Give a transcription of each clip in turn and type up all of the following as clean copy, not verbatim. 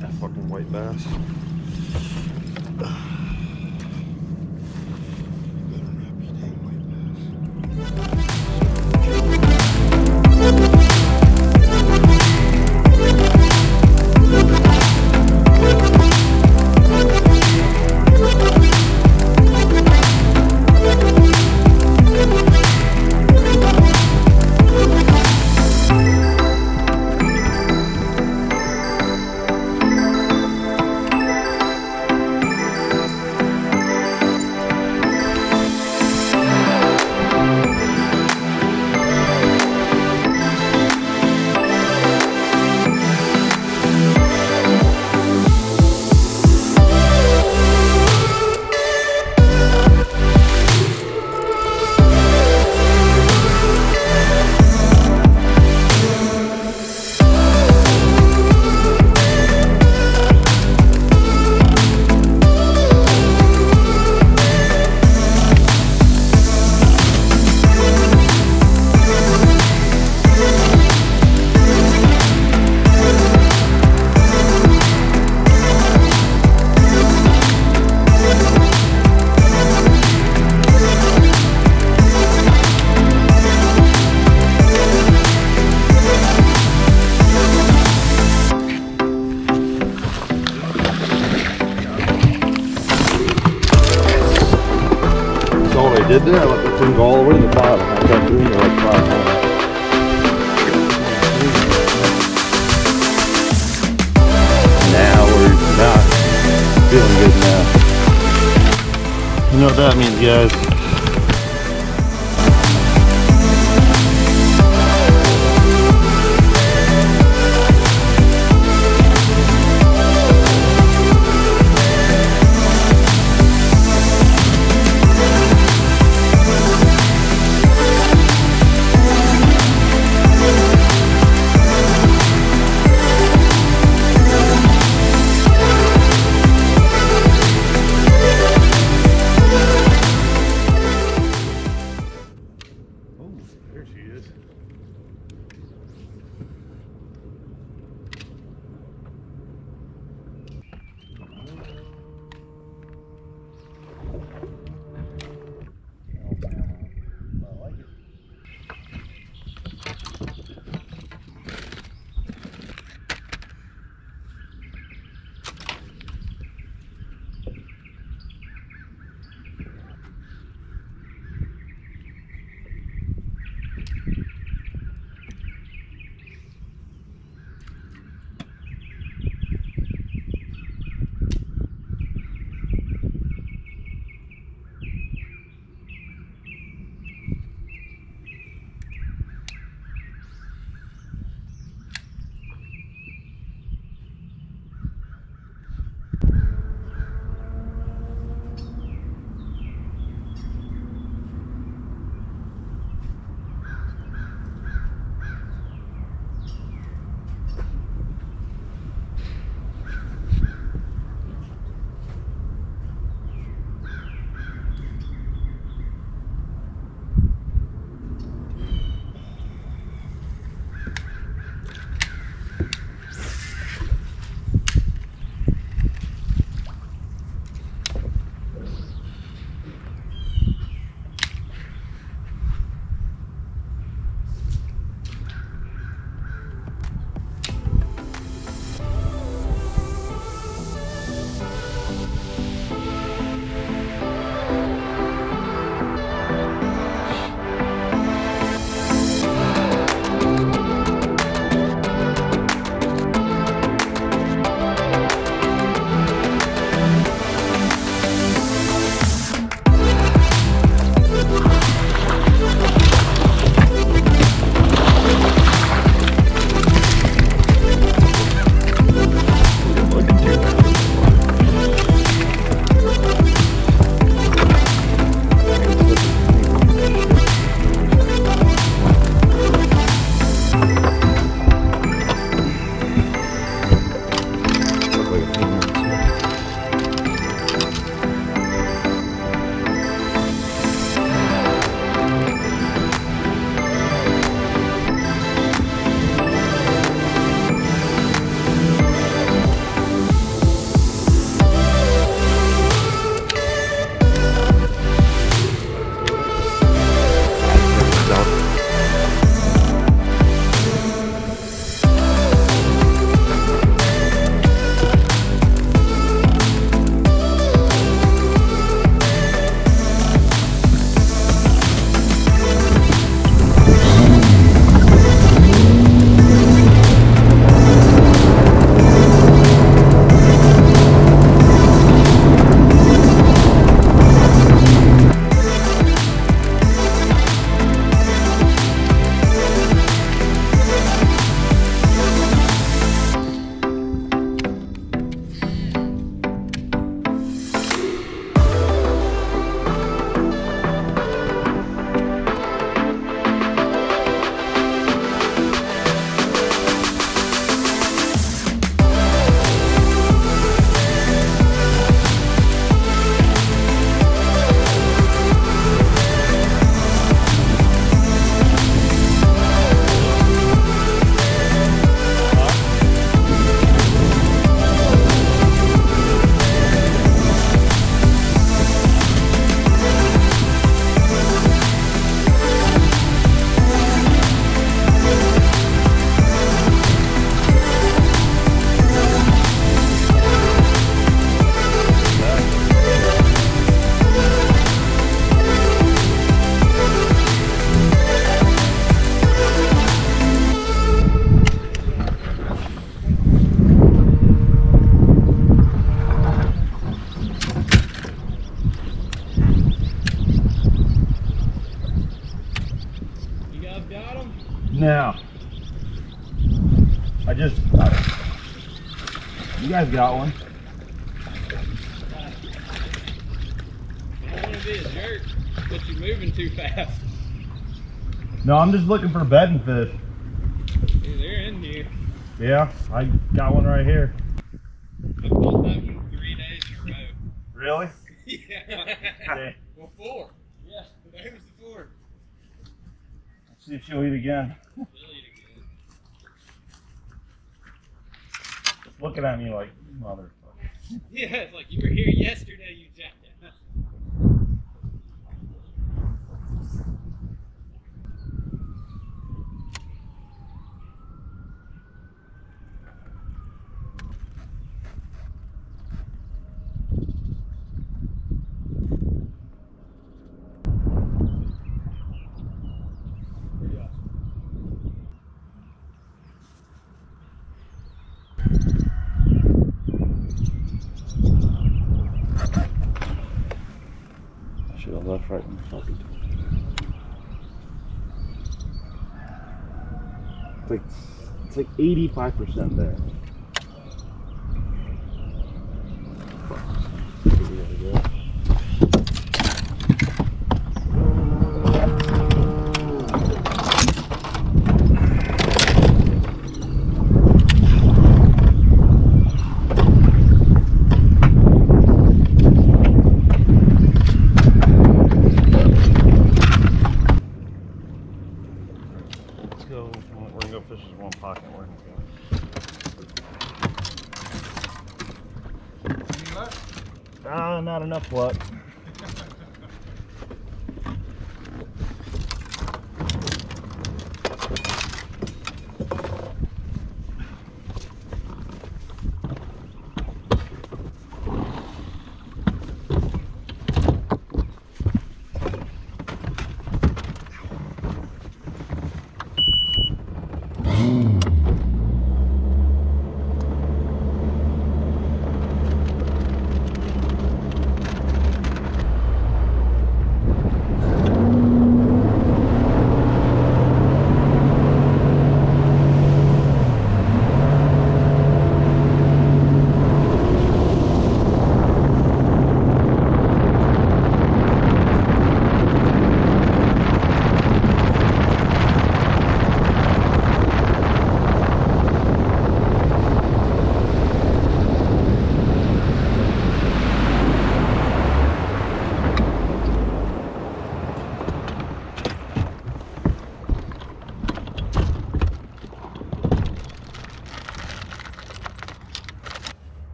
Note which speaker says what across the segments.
Speaker 1: top fucking white bass. Did that? I let that thing go all the way to the bottom. I got through there like 5 times. Now we're not feeling good now. You know what that means, guys? Now, you guys got one.
Speaker 2: I don't want to be a jerk, but you're moving too fast.
Speaker 1: No, I'm just looking for bedding fish.
Speaker 2: Dude, they're in here.
Speaker 1: Yeah, I got one right here.
Speaker 2: I've caught that one 3 days in a row.
Speaker 1: Really?
Speaker 2: Yeah.
Speaker 1: Okay.
Speaker 2: Well, 4. Yeah, today was the 4th.
Speaker 1: Let's see if she'll eat again.
Speaker 2: She'll eat again.
Speaker 1: Just looking at me like, motherfucker.
Speaker 2: Yeah, it's like you were here yesterday, you jackass.
Speaker 1: Should have left right in the fucking it's like 85% there. We're gonna go fish this one pocket. We're gonna go. Not enough luck.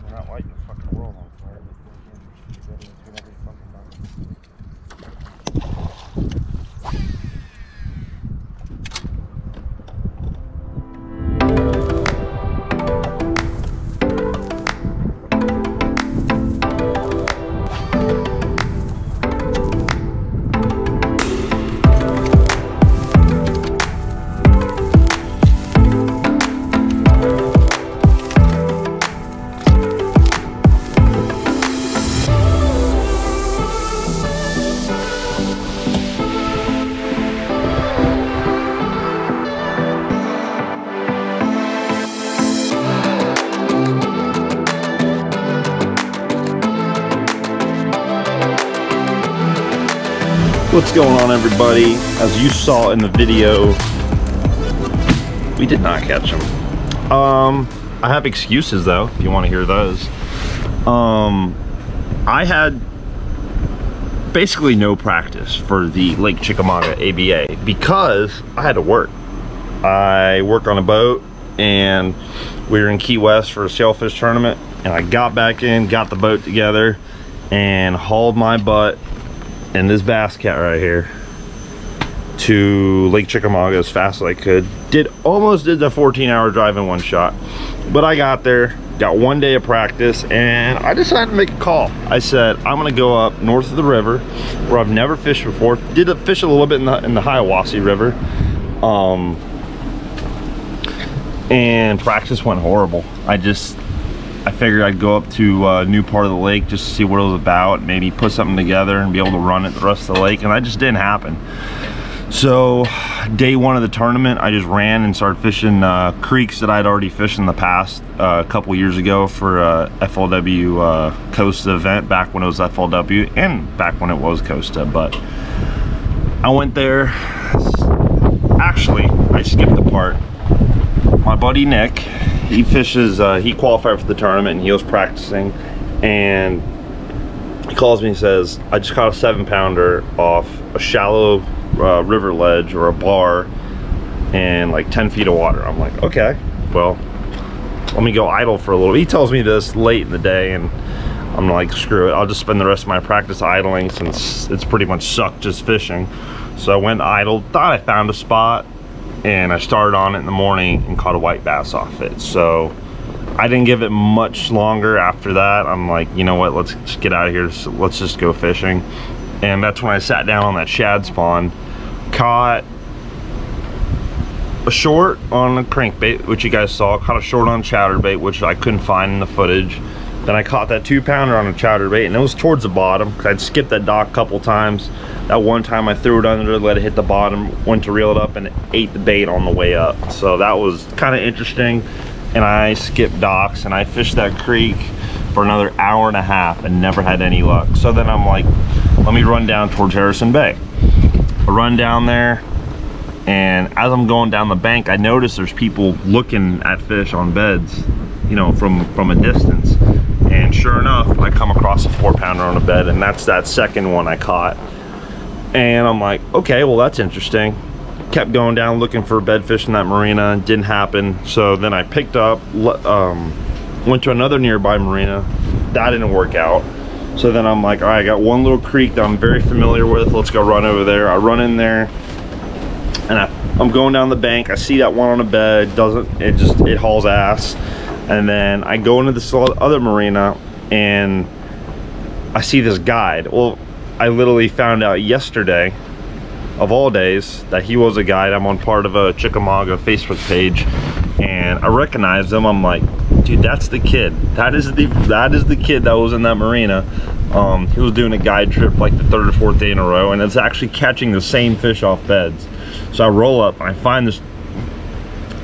Speaker 1: We're not lighting the fucking world on fire. What's going on, everybody? As you saw in the video, we did not catch them. I have excuses though, if you want to hear those. I had basically no practice for the Lake Chickamauga ABA because I had to work. I work on a boat, and we were in Key West for a sailfish tournament, and I got back in, got the boat together, and hauled my butt in this bass cat right here to Lake Chickamauga as fast as I could. Almost did the 14-hour drive in one shot, but I got there, got 1 day of practice, and I decided to make a call. I said, I'm gonna go up north of the river where I've never fished before. Did fish a little bit in the Hiawassee River, and practice went horrible. I figured I'd go up to a new part of the lake just to see what it was about, maybe put something together and be able to run it the rest of the lake, and that just didn't happen. So day one of the tournament, I just ran and started fishing creeks that I'd already fished in the past a couple years ago for FLW Costa event, back when it was FLW and back when it was Costa. But I went there. Actually, I skipped the part. My buddy Nick, he fishes, he qualified for the tournament and he was practicing, and he calls me and says, I just caught a 7-pounder off a shallow river ledge or a bar and like 10 feet of water. I'm like, okay, well, let me go idle for a little. He tells me this late in the day, and I'm like, screw it, I'll just spend the rest of my practice idling since it's pretty much sucked just fishing. So I went idle, thought I found a spot, and I started on it in the morning and caught a white bass off it. So I didn't give it much longer after that. I'm like, you know what, let's just get out of here, so let's just go fishing. And that's when I sat down on that shad spawn, caught a short on a crankbait, which you guys saw, caught a short on chatterbait, which I couldn't find in the footage. Then I caught that 2-pounder on a chatterbait, and it was towards the bottom because I'd skipped that dock a couple times. That one time I threw it under, let it hit the bottom, went to reel it up, and it ate the bait on the way up. So that was kind of interesting. And I skipped docks and I fished that creek for another hour and a half and never had any luck. So then I'm like, let me run down towards Harrison Bay. I run down there, and as I'm going down the bank, I notice there's people looking at fish on beds, you know, from a distance. And sure enough, I come across a 4-pounder on a bed, and that's that second one I caught. And I'm like, okay, well, that's interesting. Kept going down looking for bedfish in that marina, didn't happen. So then I picked up, went to another nearby marina. That didn't work out. So then I'm like, all right, I got one little creek that I'm very familiar with. Let's go run over there. I run in there, and I'm going down the bank. I see that one on a bed. It hauls ass. And then I go into this other marina, and I see this guide. Well, I literally found out yesterday, of all days, that he was a guide. I'm on part of a Chickamauga Facebook page, and I recognized him. I'm like, dude, that's the kid. That is the kid that was in that marina. He was doing a guide trip like the 3rd or 4th day in a row, and it's actually catching the same fish off beds. So I roll up and I find this,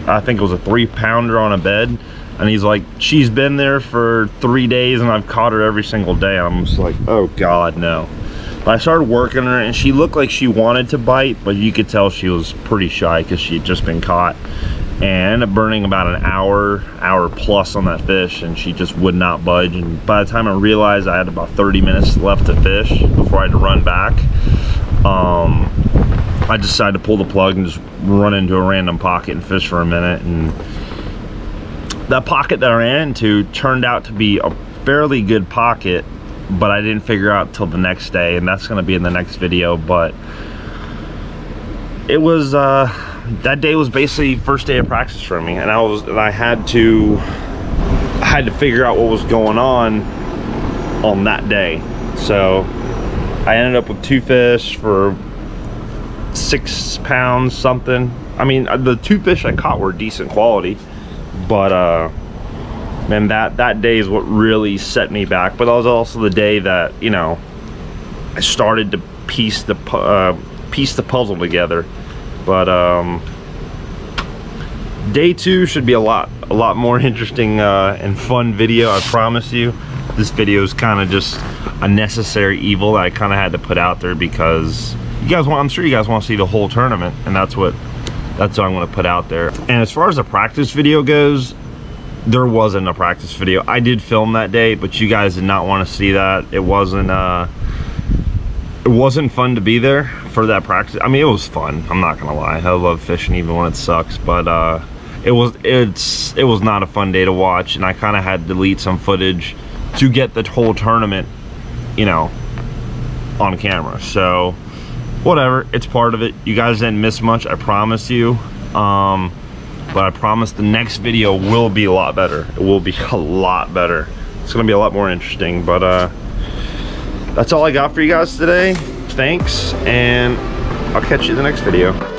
Speaker 1: I think it was a 3-pounder on a bed, and he's like, she's been there for 3 days and I've caught her every single day. I'm just like, oh God, no. But I started working her, and she looked like she wanted to bite, but you could tell she was pretty shy because she had just been caught. And I ended up burning about an hour plus on that fish, and she just would not budge. And by the time I realized I had about 30 minutes left to fish before I had to run back, I decided to pull the plug and just run into a random pocket and fish for a minute. And that pocket that I ran into turned out to be a fairly good pocket, but I didn't figure out till the next day, and that's going to be in the next video. But it was that day was basically first day of practice for me, and I had to figure out what was going on that day. So I ended up with 2 fish for 6 pounds something. I mean, the 2 fish I caught were decent quality, but man, that day is what really set me back. But that was also the day that, you know, I started to piece the puzzle together. But day 2 should be a lot more interesting and fun video, I promise you. This video is kind of just a necessary evil that I kind of had to put out there because I'm sure you guys want to see the whole tournament, and that's what I'm going to put out there. And as far as the practice video goes, there wasn't a practice video. I did film that day, but you guys did not want to see that. It wasn't it wasn't fun to be there for that practice. I mean, it was fun, I'm not gonna lie. I love fishing even when it sucks, but it was not a fun day to watch, and I kind of had to delete some footage to get the whole tournament, you know, on camera. So whatever, it's part of it. You guys didn't miss much, I promise you. But I promise the next video will be a lot better. It will be a lot better. It's gonna be a lot more interesting. But that's all I got for you guys today. Thanks, and I'll catch you in the next video.